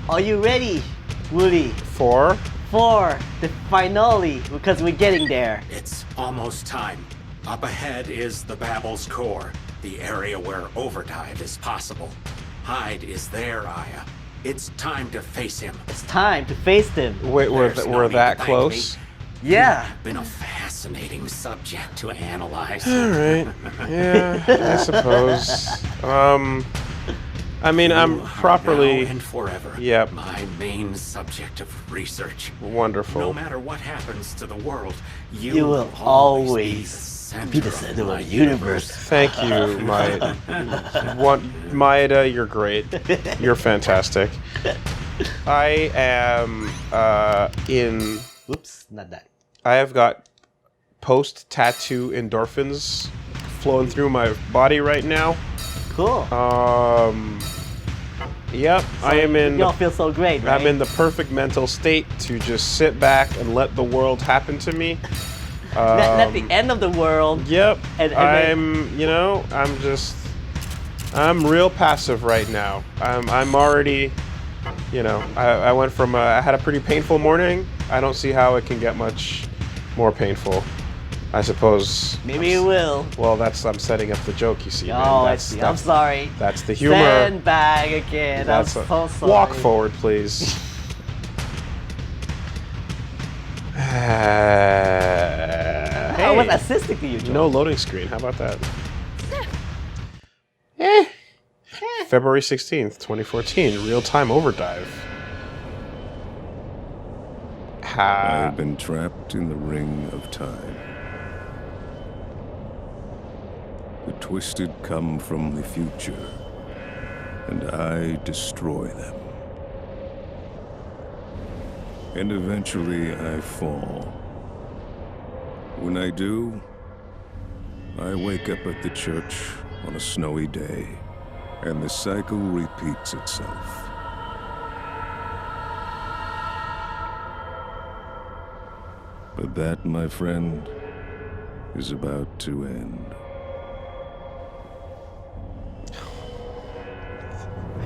Are you ready, Woolie? For The finale, because we're getting there. It's almost time. Up ahead is the Babble's core, the area where overdive is possible. Hyde is there, Aya. It's time to face him. It's time to face them. wait, we're There's no need that to thank close? me. Yeah. You've been a fascinating subject to analyze. All right. Yeah, I suppose. I mean, I'm You are properly now and forever. Yep. My main subject of research. wonderful. No matter what happens to the world, You will always be the center of the universe. Thank you, Maeda, you're great. You're fantastic. I am in. Whoops, not that. I have got post-tattoo endorphins flowing through my body right now. Cool. Yep, I am in. Y'all feel so great, right? I'm in the perfect mental state to just sit back and let the world happen to me. Let the end of the world. Yep. And I'm real passive right now. I'm already, I went from I had a pretty painful morning. I don't see how it can get much more painful. I suppose. Maybe it will. Well, I'm setting up the joke, you see. Oh, man. I see. I'm sorry. That's the humor. Stand back again. I'm so sorry. Walk forward, please. I was assisting to you, Joe. No loading screen. How about that? February 16th, 2014. Real-time overdrive. I've been trapped in the ring of time. The twisted come from the future, and I destroy them. And eventually I fall. When I do, I wake up at the church on a snowy day, and the cycle repeats itself. But that, my friend, is about to end.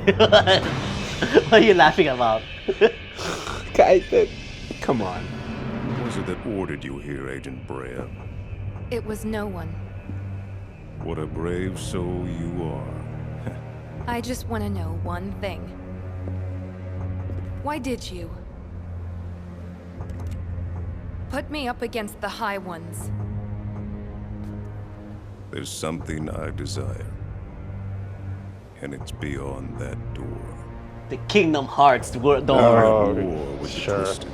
What are you laughing about? Come on. Who was it that ordered you here, Agent Brea? It was no one. What a brave soul you are. I just want to know one thing. Why did you put me up against the High Ones? There's something I desire. And it's beyond that door. The Kingdom Hearts door. Oh, War with the sure. twisted.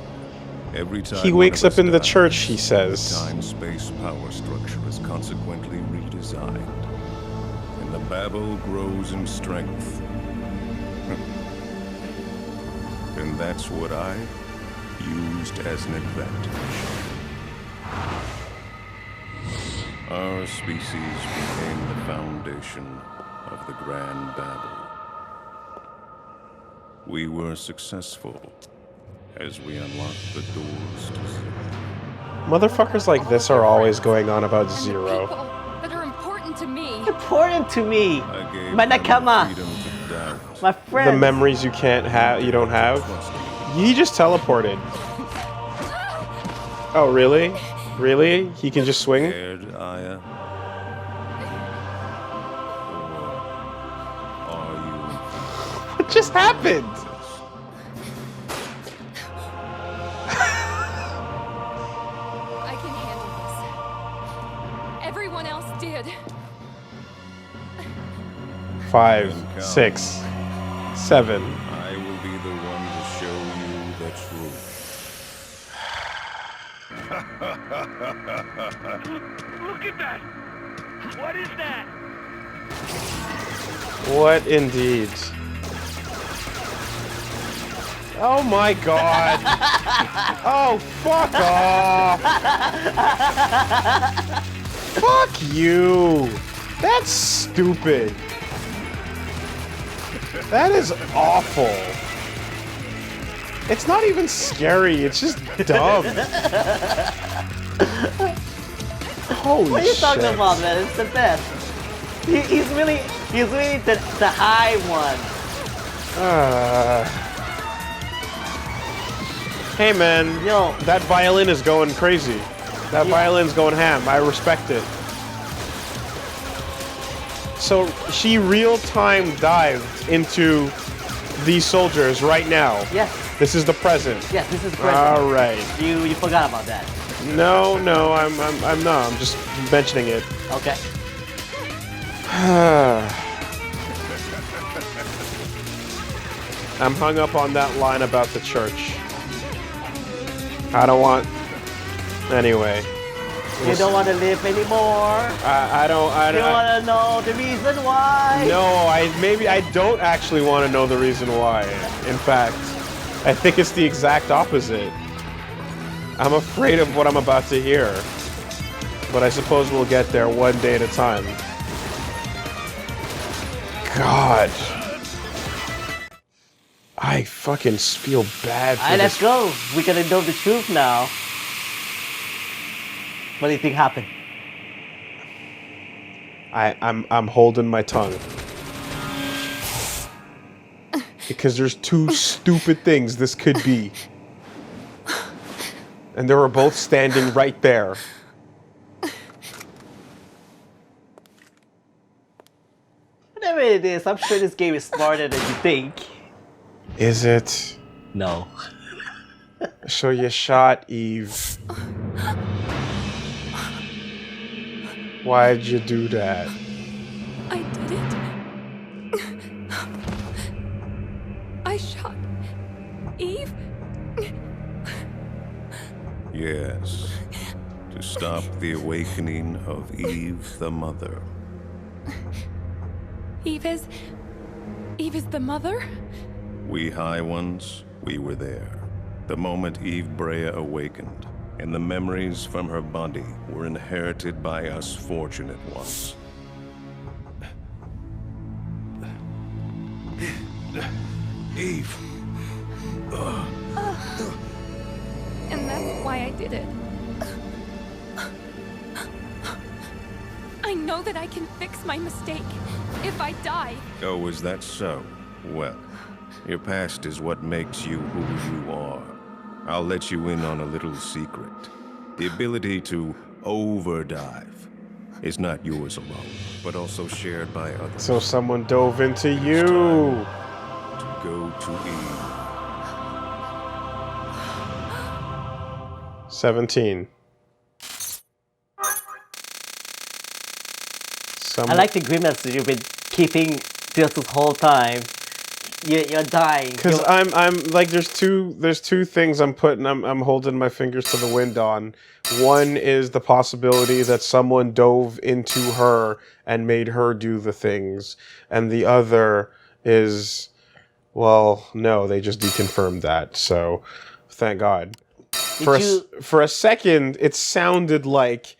Every time He one wakes of up us in the dies, church, he the says. time-space power structure is consequently redesigned. And the Babel grows in strength. And that's what I used as an advantage. Our species became the foundation of the Grand Babel. We were successful as we unlocked the doors to zero. Motherfuckers like this are always going on about And the zero. people that are important to me. Important to me. I gave My them nakama. freedom to doubt. My The friend. memories you don't have. He just teleported. Oh, really? Really? He can just swing? Scared, Aya? Or are you? What just happened? I can handle this. Everyone else did. 5, 6, 7. I will be the one to show you the truth. Look at that! What is that? What indeed? Oh my god! Oh, fuck off! Fuck you! That's stupid. That is awful. It's not even scary, it's just dumb. Holy What are you talking shit. about, man? It's the best. He's really the high one. Hey man, Yo. that violin is going crazy. That violin's going ham. I respect it. So she real-time dived into these soldiers right now. Yes. This is the present. Yes, this is present. All right. You forgot about that. No, I'm not. I'm just mentioning it. Okay. I'm hung up on that line about the church. I don't want... Anyway. You don't want to live anymore. I don't... You want to know the reason why? No, I don't actually want to know the reason why. In fact, I think it's the exact opposite. I'm afraid of what I'm about to hear. But I suppose we'll get there one day at a time. God. I fucking feel bad for Alright, this. let's go. We're gonna know the truth now. What do you think happened? I'm holding my tongue. Because there's two stupid things this could be. And they were both standing right there. Whatever it is, I'm sure this game is smarter than you think. Is it? No. So you shot Eve. Why'd you do that? I did it. I shot Eve. Yes. To stop the awakening of Eve the Mother. Eve is the mother? We High Ones, we were there. The moment Eve Brea awakened, and the memories from her body were inherited by us fortunate ones. Eve. And that's why I did it. I know that I can fix my mistake if I die. Oh, is that so? Well, your past is what makes you who you are. I'll let you in on a little secret. The ability to overdive is not yours alone, but also shared by others. So someone dove into you. To go to Eve. 17. I like the grimace you've been keeping this whole time. You're dying. Because I'm like there's two things I'm holding my fingers to the wind on. One is the possibility that someone dove into her and made her do the things, and the other is, well, no, they just deconfirmed that. So, thank God. For a second, it sounded like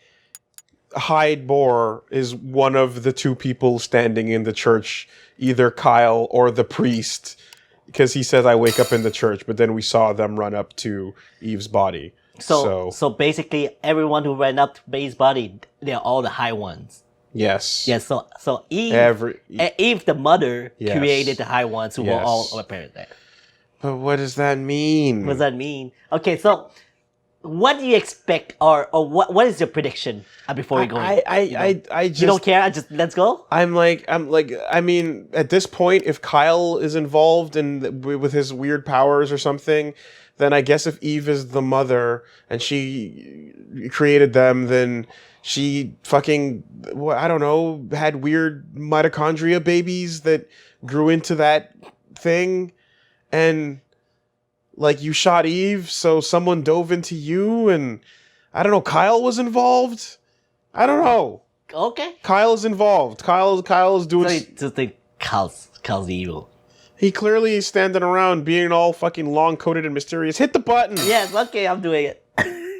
Hyde Boar is one of the two people standing in the church, either Kyle or the priest, because he says, I wake up in the church, but then we saw them run up to Eve's body. So basically, everyone who ran up to Mae's body, they're all the High Ones. Yes. Yes, so Eve, Eve the mother, Yes. created the High Ones who were Yes. all apparent there. But what does that mean? What does that mean? Okay, so what do you expect, or what is your prediction before we go? I just you don't care. Just let's go. I mean, at this point, if Kyle is involved with his weird powers or something, then I guess if Eve is the mother and she created them, then she fucking, I don't know, had weird mitochondria babies that grew into that thing, and like you shot Eve, so someone dove into you, and I don't know, Kyle was involved? I don't know. Okay. Kyle is involved. Kyle is doing... So you just think Kyle's evil. He clearly is standing around being all fucking long-coated and mysterious. Hit the button! Yes, okay, I'm doing it.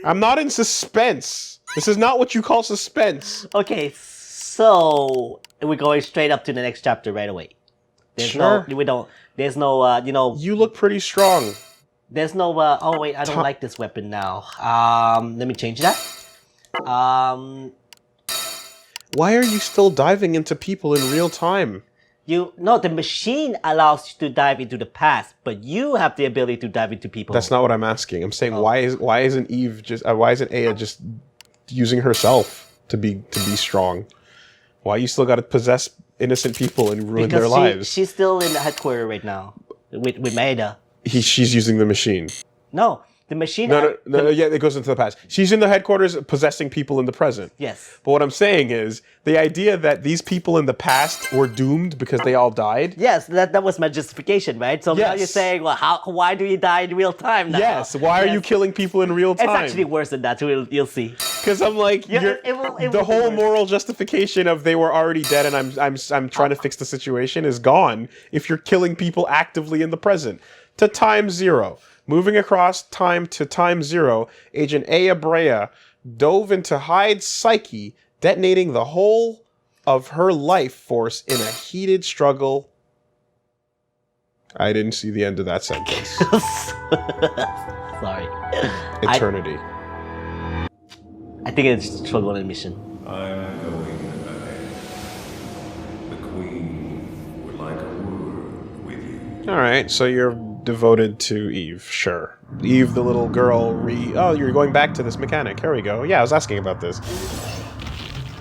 I'm not in suspense. This is not what you call suspense. Okay, so we're going straight up to the next chapter right away. There's no, You look pretty strong. there's no, oh wait, I don't like this weapon now. Let me change that. Why are you still diving into people in real time? The machine allows you to dive into the past, but you have the ability to dive into people. That's not what I'm asking. I'm saying why isn't Eve just why isn't Aya just using herself to be strong? Why you still got to possess innocent people and ruin their lives? She's still in the headquarters right now with Maeda. She's using the machine. No, the machine. No, yeah, it goes into the past. She's in the headquarters possessing people in the present. Yes. But what I'm saying is the idea that these people in the past were doomed because they all died. Yes, that was my justification, right? So now you're saying, well, why do you die in real time now? Yes, why are you killing people in real time? It's actually worse than that, so you'll see. Because I'm like, the whole moral justification of they were already dead and I'm trying to fix the situation is gone if you're killing people actively in the present. To time zero. Moving across time to time zero, Agent Aya Brea dove into Hyde's psyche, detonating the whole of her life force in a heated struggle. I didn't see the end of that sentence. Sorry. Eternity. I think it's struggle and mission. I'm going ahead. The Queen would like a word with you. Alright, so you're devoted to Eve, sure. Eve, the little girl, oh, you're going back to this mechanic. Here we go. Yeah, I was asking about this.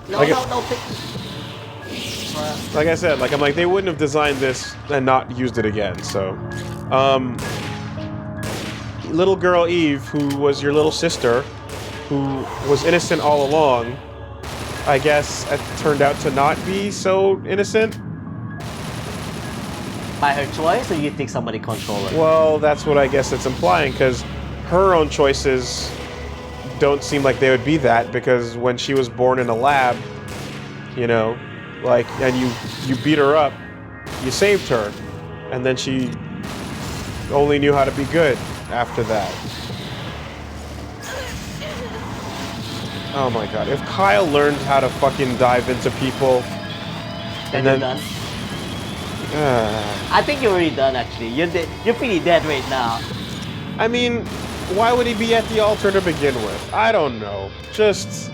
No. Like I said, I'm like, they wouldn't have designed this and not used it again, so. Little girl Eve, who was your little sister, who was innocent all along, I guess it turned out to not be so innocent. By her choice, or you think somebody controlled her? Well, that's what I guess it's implying, because her own choices don't seem like they would be that, because when she was born in a lab, you know, and you beat her up, you saved her, and then she only knew how to be good after that. Oh my god, if Kyle learned how to fucking dive into people, then you're done. I think you're already done, actually. You're pretty dead right now. I mean, why would he be at the altar to begin with? I don't know. Just,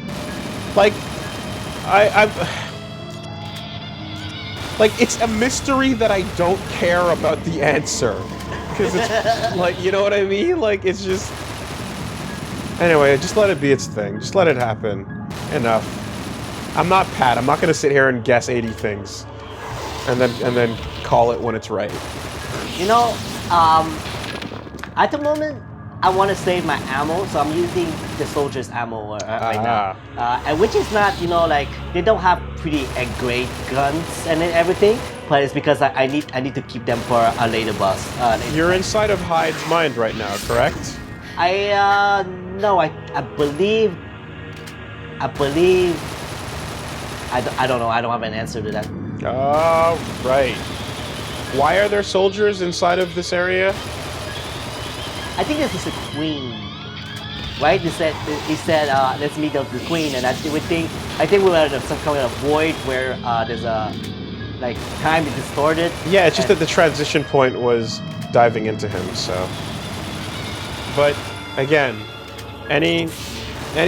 it's a mystery that I don't care about the answer. Because it's, you know what I mean? It's just... Anyway, just let it be its thing. Just let it happen. Enough. I'm not Pat. I'm not going to sit here and guess 80 things. And then call it when it's right. You know, at the moment, I want to save my ammo, so I'm using the soldier's ammo right now. And which is not, they don't have pretty great guns and everything, but it's because I need to keep them for a later boss. You're inside of Hyde's mind right now, correct? No, I believe, I don't know, I don't have an answer to that. Oh, right. Why are there soldiers inside of this area? I think this is a queen, right? He said, let's meet up the queen, and I think we're at some kind of void where there's a time is distorted. Yeah, it's just that the transition point was diving into him. So, but again, any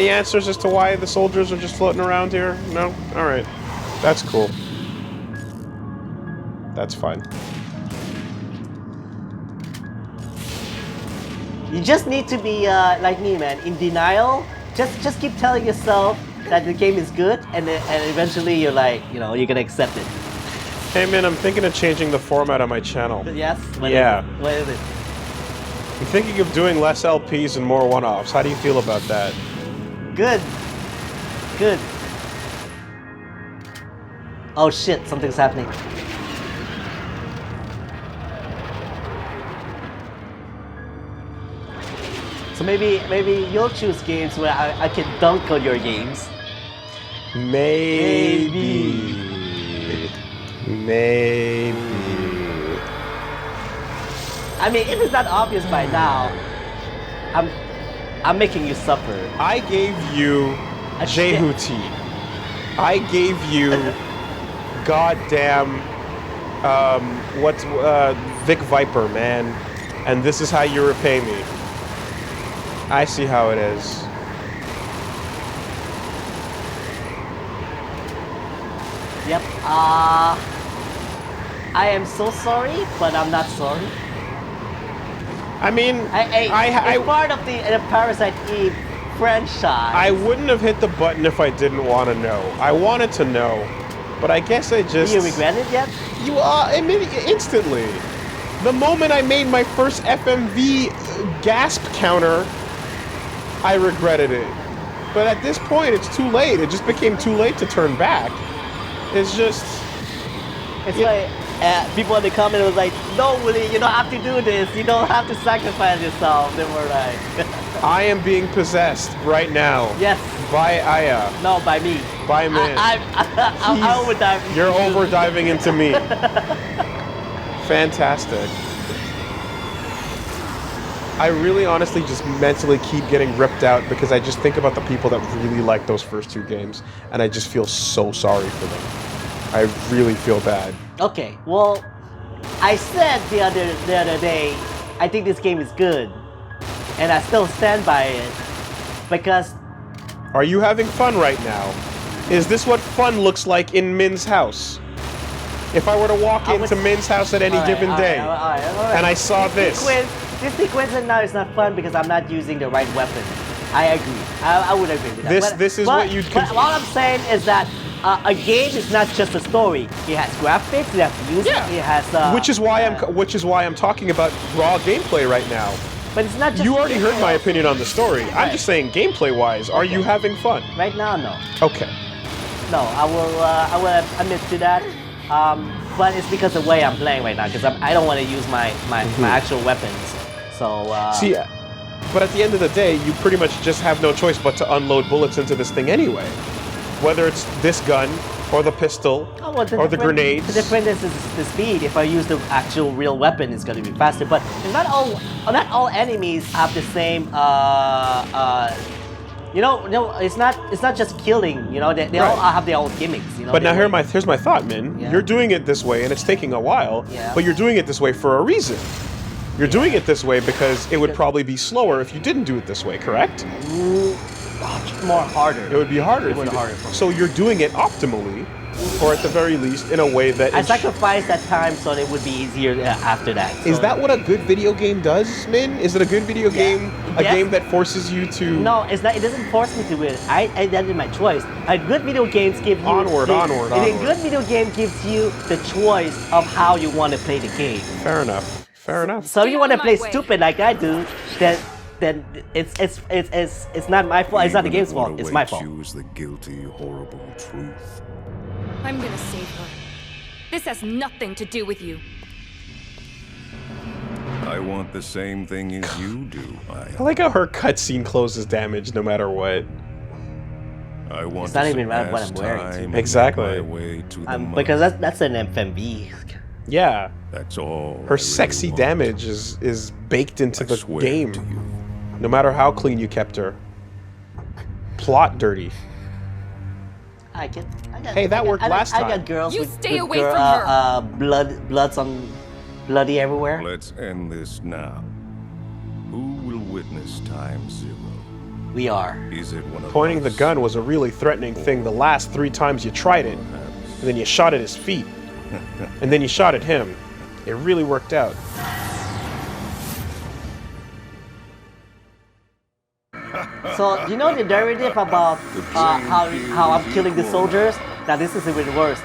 answers as to why the soldiers are just floating around here? No. All right, that's cool. That's fine. You just need to be like me, man, in denial. Just keep telling yourself that the game is good, and eventually you're you're gonna accept it. Hey man, I'm thinking of changing the format on my channel. Yes? What is it? I'm thinking of doing less LPs and more one-offs. How do you feel about that? Good. Oh shit, something's happening. So maybe you'll choose games where I can dunk on your games. Maybe. I mean, if it's not obvious by now, I'm making you suffer. I gave you Jehuti. I gave you goddamn Vic Viper, man. And this is how you repay me. I see how it is. Yep. I am so sorry, but I'm not sorry. I mean, it's part of the Parasite Eve franchise. I wouldn't have hit the button if I didn't want to know. I wanted to know, but I guess I just... Do you regret it yet? I mean, instantly. The moment I made my first FMV gasp counter, I regretted it. But at this point, it's too late. It just became too late to turn back. It's just... It's like... people in the comment was like, no, Woolie, you don't have to do this. You don't have to sacrifice yourself. They were like... I am being possessed right now. Yes. By Aya. No, by me. By me. I'm overdiving. You're overdiving into me. Fantastic. I really honestly just mentally keep getting ripped out because I just think about the people that really like those first two games, and I just feel so sorry for them. I really feel bad. Okay, well, I said the other day, I think this game is good, and I still stand by it, because... Are you having fun right now? Is this what fun looks like in Min's house? If I were to walk into Min's house at any given day, and I saw this... This sequence now is not fun because I'm not using the right weapon. I agree. I would agree with that. This is what you'd... But all I'm saying is that a game is not just a story. It has graphics, it has music, it has... which is why I'm talking about raw gameplay right now. But it's not just... You already heard my opinion on the story. Right. I'm just saying, gameplay-wise, are you having fun? Right now, no. Okay. No, I will admit to that. But it's because of the way I'm playing right now, because I don't want to use my actual weapons. So... See, but at the end of the day, you pretty much just have no choice but to unload bullets into this thing anyway. Whether it's this gun, or the pistol, or the grenades. The difference is the speed. If I use the actual real weapon, it's going to be faster. But not all enemies have the same. It's not just killing. You know, they all have their own gimmicks. You know. But now here's my thought, Min. Yeah. You're doing it this way, and it's taking a while. Yeah. But you're doing it this way for a reason. You're doing it this way because it would probably be slower if you didn't do it this way, correct? More harder. It would be harder. So you're doing it optimally, or at the very least, in a way that... I sacrificed that time so that it would be easier after that. So is that what a good video game does, Min? Is it a good video game? A game that forces you to... No, it's not. It doesn't force me to win. I that is my choice. A good video games give you... Onward. A good video game gives you the choice of how you want to play the game. Fair enough. So if you want to play stupid like I do, then it's not my fault. It's not the game's fault. It's my fault. Choose the guilty, horrible truth. I'm gonna save her. This has nothing to do with you. I want the same thing as you do, Aya. I like how her cutscene closes damage no matter what. I want it's not even what I'm wearing. Exactly. Because that's an FMV. Yeah. That's all. Her sexy damage is baked into the game. No matter how clean you kept her. Plot dirty. Hey, that worked last time. I got girls you with, stay with away from her. bloody everywhere. Let's end this now. Who will witness time zero? We are. Is it one of Pointing the gun was a really threatening thing the last 3 times you tried it. And then you shot at his feet. And then you shot at him. It really worked out. So, you know the narrative about how I'm killing the soldiers? Now this is even worse.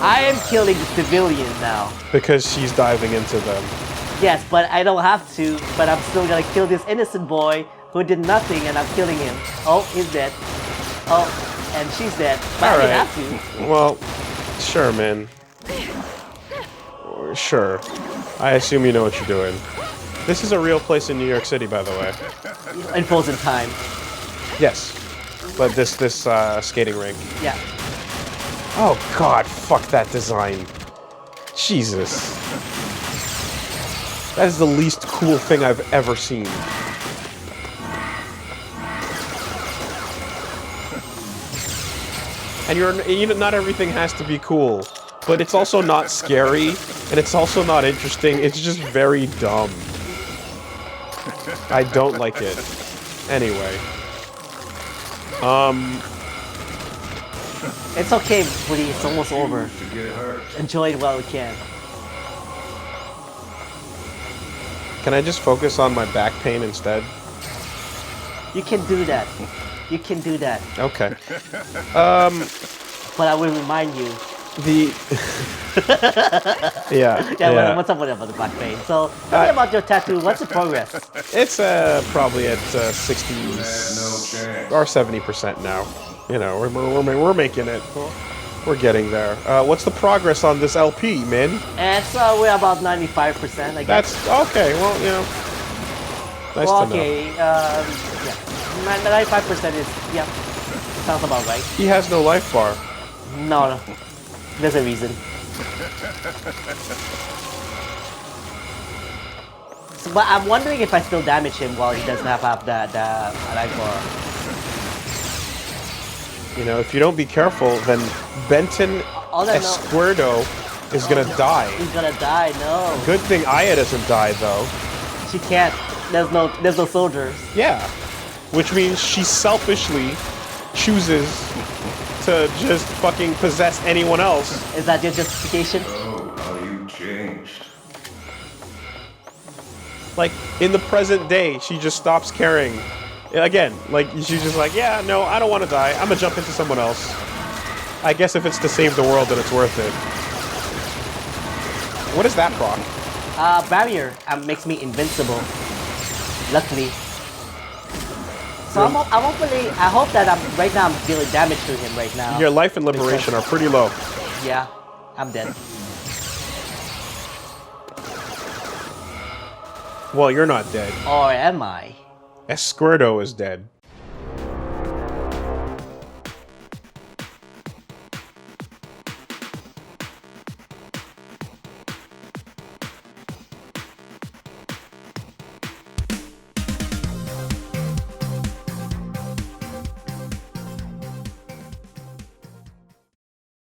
I am killing the civilians now. Because she's diving into them. Yes, but I don't have to. But I'm still gonna kill this innocent boy who did nothing, and I'm killing him. Oh, he's dead. Oh, and she's dead. But I didn't have to. Well, sure, man. Sure. I assume you know what you're doing. This is a real place in New York City, by the way. In frozen time. Yes. But this skating rink. Yeah. Oh god, fuck that design. Jesus. That is the least cool thing I've ever seen. And not everything has to be cool. But it's also not scary, and it's also not interesting. It's just very dumb. I don't like it. Anyway. It's okay, buddy. It's almost over. Enjoy it while we can. Can I just focus on my back pain instead? You can do that. You can do that. Okay. But I will remind you. The yeah. Yeah. What's up with the back pain? So tell me about your tattoo. What's the progress? It's probably at 60 or 70% now. You know, we're making it. We're getting there. What's the progress on this LP, man? And so we're about 95%, I guess. That's okay. Well, you know, nice to know. Yeah, 95% is sounds about right. He has no life bar. No, there's a reason. So, but I'm wondering if I still damage him while he doesn't have the life bar. You know, if you don't be careful, then Benton Esquerdo is gonna die. He's gonna die. No. Good thing Aya doesn't die though. She can't. There's no soldiers. Yeah, which means she selfishly chooses to just fucking possess anyone else. Is that your justification? Oh, how you changed. Like, in the present day, she just stops caring. Again, like, she's just like, yeah, no, I don't want to die. I'm gonna jump into someone else. I guess if it's to save the world, then it's worth it. What is that proc? Barrier makes me invincible. Luckily. So I hope that right now I'm dealing damage to him right now. Your life and liberation are pretty low. Yeah, I'm dead. Well, you're not dead. Or am I? Esquerdo is dead.